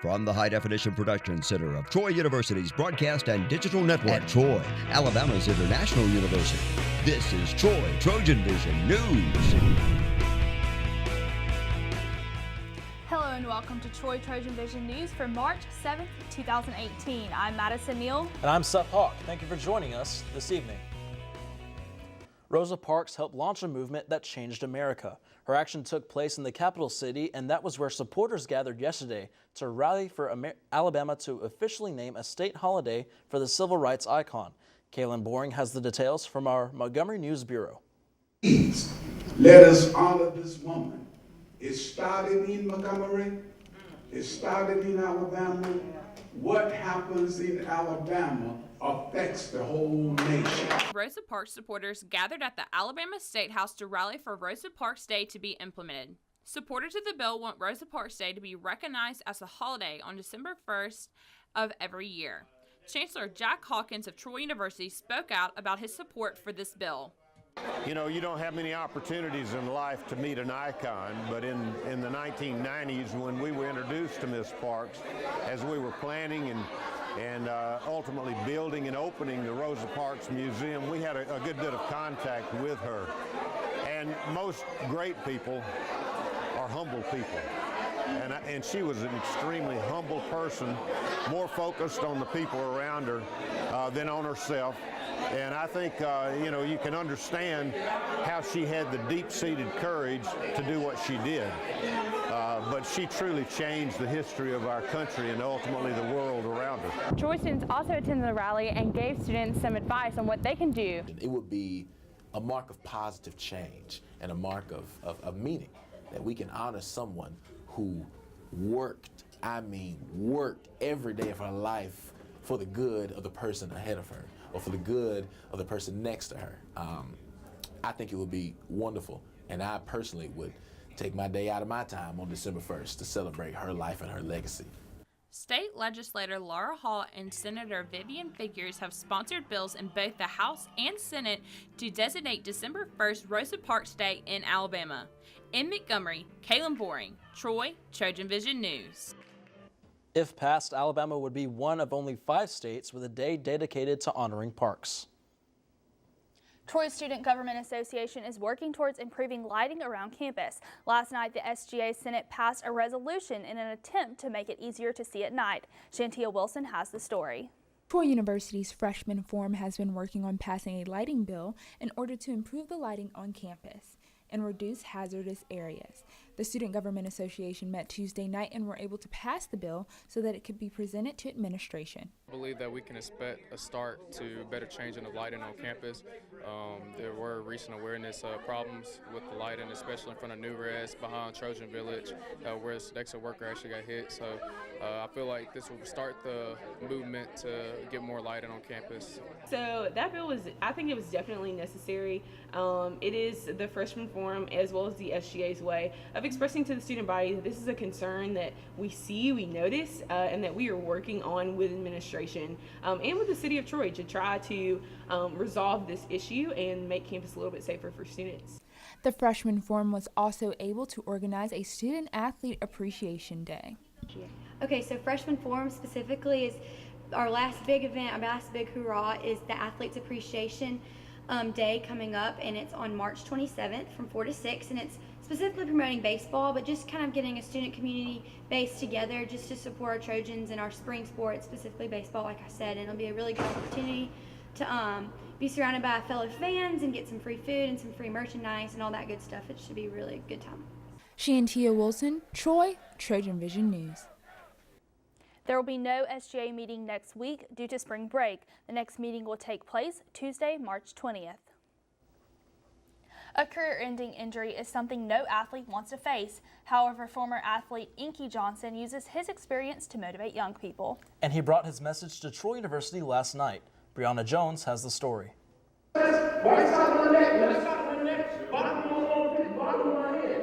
From the High Definition Production Center of Troy University's Broadcast and Digital Network, Troy, Alabama's International University, this is Troy TrojanVision News. Hello and welcome to Troy TrojanVision News for March 7th, 2018. I'm Madison Neal. And I'm Seth Hawk. Thank you for joining us this evening. Rosa Parks helped launch a movement that changed America. Her action took place in the capital city, and that was where supporters gathered yesterday to rally for Alabama to officially name a state holiday for the civil rights icon. Kaylin Boring has the details from our Montgomery News Bureau. Let us honor this woman. It started in Montgomery. It started in Alabama. What happens in Alabama affects the whole nation. Rosa Parks supporters gathered at the Alabama State House to rally for Rosa Parks Day to be implemented. Supporters of the bill want Rosa Parks Day to be recognized as a holiday on December 1st of every year. Chancellor Jack Hawkins of Troy University spoke out about his support for this bill. You know, you don't have many opportunities in life to meet an icon, but in the 1990s when we were introduced to Miss Parks, as we were planning and ultimately building and opening the Rosa Parks Museum, we had a good bit of contact with her. And most great people are humble people. And she was an extremely humble person, more focused on the people around her than on herself. And I think, you know, you can understand how she had the deep-seated courage to do what she did. But she truly changed the history of our country and ultimately the world around her. Troy students also attended the rally and gave students some advice on what they can do. It would be a mark of positive change and a mark of meaning that we can honor someone who worked every day of her life for the good of the person ahead of her or for the good of the person next to her. I think it would be wonderful, and I personally would take my day out of my time on December 1st to celebrate her life and her legacy. State legislator Laura Hall and Senator Vivian Figures have sponsored bills in both the House and Senate to designate December 1st Rosa Parks Day in Alabama. In Montgomery, Kaylin Boring, Troy TrojanVision News. If passed, Alabama would be one of only 5 states with a day dedicated to honoring parks. Troy Student Government Association is working towards improving lighting around campus. Last night, the SGA Senate passed a resolution in an attempt to make it easier to see at night. Shantia Wilson has the story. Troy University's freshman forum has been working on passing a lighting bill in order to improve the lighting on campus and reduce hazardous areas. The Student Government Association met Tuesday night and were able to pass the bill so that it could be presented to administration. I believe that we can expect a start to better changing the lighting on campus. There were recent awareness problems with the lighting, especially in front of New Res behind Trojan Village, where the Sodexo worker actually got hit. So I feel like this will start the movement to get more lighting on campus. So that bill I think it was definitely necessary. It is the freshman forum as well as the SGA's way of expressing to the student body that this is a concern that we see, we notice, and that we are working on with administration and with the city of Troy to try to resolve this issue and make campus a little bit safer for students. The freshman forum was also able to organize a Student Athlete Appreciation Day. Okay, so freshman forum specifically is our last big event, our last big hurrah is the Athletes Appreciation Day coming up, and it's on March 27th from 4 to 6, and it's specifically promoting baseball, but just kind of getting a student community base together just to support our Trojans and our spring sports, specifically baseball, like I said. And it'll be a really good opportunity to be surrounded by fellow fans and get some free food and some free merchandise and all that good stuff. It should be a really good time. Shantia Wilson, Troy TrojanVision News. There will be no SGA meeting next week due to spring break. The next meeting will take place Tuesday, March 20th. A career-ending injury is something no athlete wants to face. However, former athlete Inky Johnson uses his experience to motivate young people. And he brought his message to Troy University last night. Brianna Jones has the story.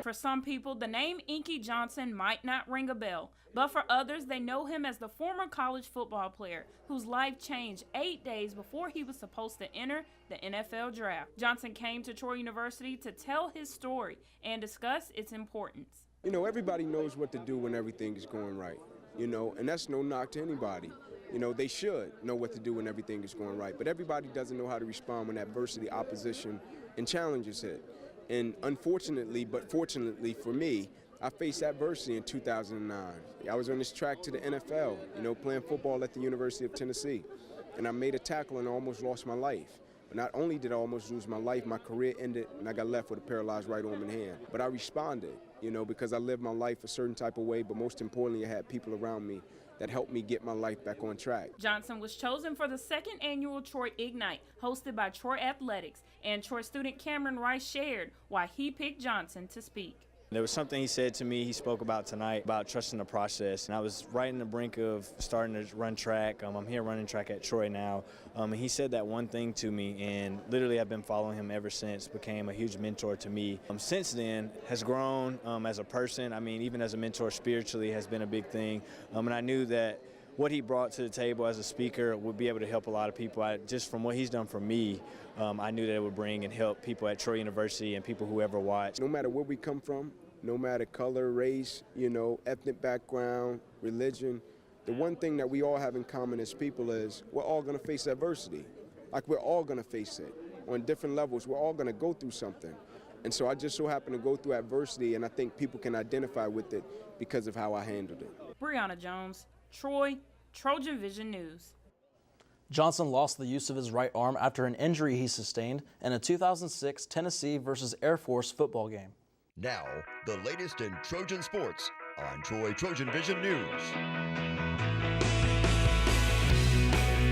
For some people, the name Inky Johnson might not ring a bell, but for others, they know him as the former college football player whose life changed 8 days before he was supposed to enter the NFL draft. Johnson came to Troy University to tell his story and discuss its importance. You know, everybody knows what to do when everything is going right. and that's no knock to anybody. They should know what to do when everything is going right, but everybody doesn't know how to respond when adversity, opposition, and challenges hit. And unfortunately, but fortunately for me, I faced adversity in 2009. I was on this track to the NFL, playing football at the University of Tennessee, and I made a tackle and I almost lost my life. But not only did I almost lose my life, my career ended and I got left with a paralyzed right arm and hand. But I responded, because I lived my life a certain type of way, but most importantly, I had people around me that helped me get my life back on track. Johnson was chosen for the second annual Troy Ignite, hosted by Troy Athletics, and Troy student Cameron Rice shared why he picked Johnson to speak. There was something he said to me, he spoke about tonight, about trusting the process. And I was right in the brink of starting to run track. I'm here running track at Troy now. And he said that one thing to me, and literally I've been following him ever since, became a huge mentor to me. Since then, has grown as a person. I mean, even as a mentor spiritually has been a big thing. And I knew that what he brought to the table as a speaker would be able to help a lot of people. Just from what he's done for me, I knew that it would bring and help people at Troy University and people who ever watch. No matter where we come from, no matter color, race, ethnic background, religion, the one thing that we all have in common as people is we're all going to face adversity. Like, we're all going to face it on different levels. We're all going to go through something. And so I just so happen to go through adversity, and I think people can identify with it because of how I handled it. Brianna Jones, Troy, TrojanVision News. Johnson lost the use of his right arm after an injury he sustained in a 2006 Tennessee versus Air Force football game. Now, the latest in Trojan sports on Troy TrojanVision News.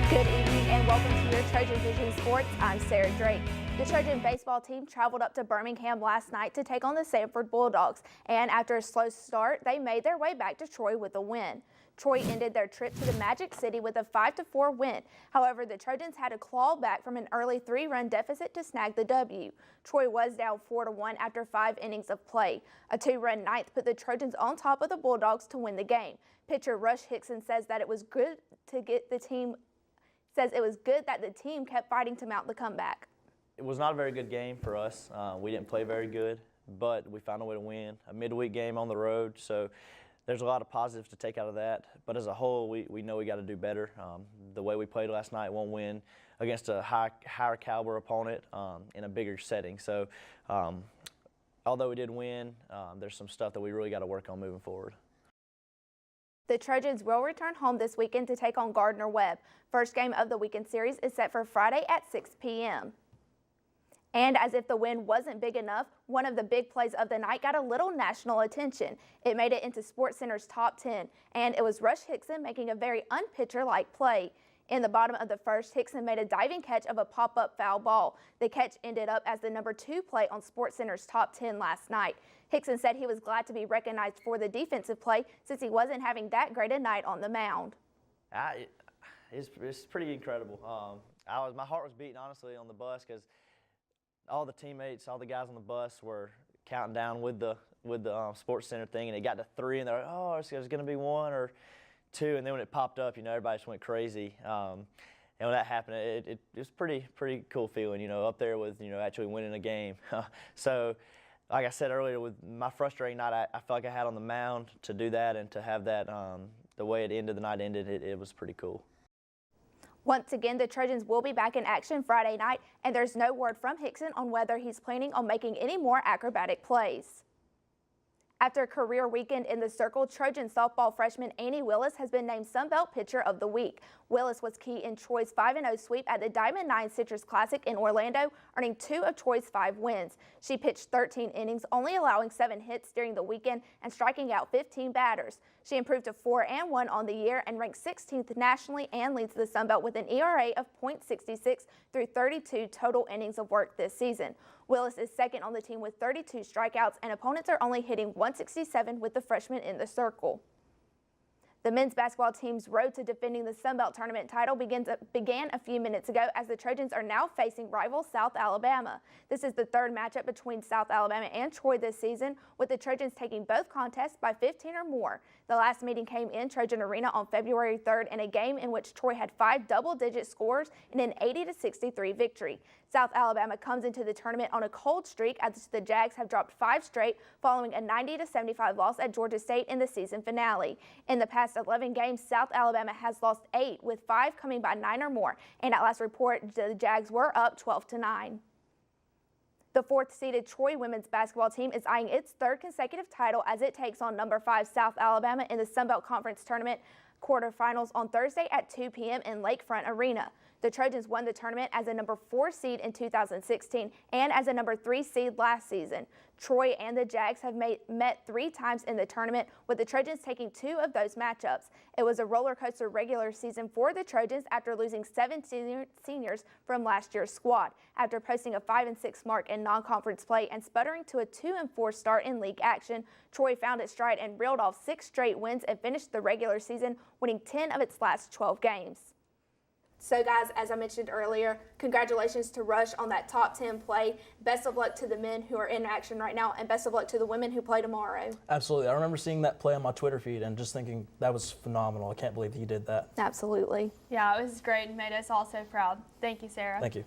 Good evening and welcome to your TrojanVision Sports. I'm Sarah Drake. The Trojan baseball team traveled up to Birmingham last night to take on the Sanford Bulldogs, and after a slow start, they made their way back to Troy with a win. Troy ended their trip to the Magic City with a 5-4 win. However, the Trojans had to claw back from an early 3-run deficit to snag the W. Troy was down 4-1 after 5 innings of play. A 2-run ninth put the Trojans on top of the Bulldogs to win the game. Pitcher Rush Hickson says that it was good that the team kept fighting to mount the comeback. It was not a very good game for us. We didn't play very good, but we found a way to win. A midweek game on the road, so there's a lot of positives to take out of that. But as a whole, we know we got to do better. The way we played last night won't win against a higher caliber opponent in a bigger setting. So although we did win, there's some stuff that we really got to work on moving forward. The Trojans will return home this weekend to take on Gardner-Webb. First game of the weekend series is set for Friday at 6 p.m. And as if the win wasn't big enough, one of the big plays of the night got a little national attention. It made it into SportsCenter's top 10, and it was Rush Hickson making a very unpitcher-like play. In the bottom of the first, Hickson made a diving catch of a pop-up foul ball. The catch ended up as the number 2 play on SportsCenter's top 10 last night. Hickson said he was glad to be recognized for the defensive play since he wasn't having that great a night on the mound. It's pretty incredible. My heart was beating, honestly, on the bus because all the teammates, all the guys on the bus were counting down with the SportsCenter thing, and it got to 3, and they're like, oh, it's going to be 1 or 2, and then when it popped up, everybody just went crazy. And when that happened, it was pretty cool feeling, up there with, actually winning a game. So, like I said earlier, with my frustrating night, I felt like I had on the mound to do that and to have that, the way the night ended, it was pretty cool. Once again, the Trojans will be back in action Friday night, and there's no word from Hickson on whether he's planning on making any more acrobatic plays. After a career weekend in the Circle, Trojan softball freshman Annie Willis has been named Sunbelt Pitcher of the Week. Willis was key in Troy's 5-0 sweep at the Diamond 9 Citrus Classic in Orlando, earning 2 of Troy's 5 wins. She pitched 13 innings, only allowing 7 hits during the weekend and striking out 15 batters. She improved to 4-1 on the year and ranks 16th nationally and leads the Sunbelt with an ERA of .66 through 32 total innings of work this season. Willis is second on the team with 32 strikeouts, and opponents are only hitting .167 with the freshman in the Circle. The men's basketball team's road to defending the Sunbelt Tournament title began a few minutes ago as the Trojans are now facing rival South Alabama. This is the third matchup between South Alabama and Troy this season, with the Trojans taking both contests by 15 or more. The last meeting came in Trojan Arena on February 3rd in a game in which Troy had 5 double-digit scores in an 80-63 victory. South Alabama comes into the tournament on a cold streak as the Jags have dropped 5 straight following a 90-75 loss at Georgia State in the season finale. In the past past 11 games, South Alabama has lost 8, with 5 coming by 9 or more. And at last report, the Jags were up 12-9. The 4th-seeded Troy women's basketball team is eyeing its 3rd consecutive title as it takes on number 5 South Alabama in the Sun Belt Conference Tournament quarterfinals on Thursday at 2 p.m. in Lakefront Arena. The Trojans won the tournament as a number 4 seed in 2016 and as a number 3 seed last season. Troy and the Jags have met 3 times in the tournament, with the Trojans taking 2 of those matchups. It was a roller coaster regular season for the Trojans after losing 7 seniors from last year's squad. After posting a 5-6 mark in non-conference play and sputtering to a 2-4 start in league action, Troy found its stride and reeled off 6 straight wins and finished the regular season winning 10 of its last 12 games. So guys, as I mentioned earlier, congratulations to Rush on that top 10 play. Best of luck to the men who are in action right now, and best of luck to the women who play tomorrow. Absolutely. I remember seeing that play on my Twitter feed and just thinking that was phenomenal. I can't believe he did that. Absolutely. Yeah, it was great and made us all so proud. Thank you, Sarah. Thank you.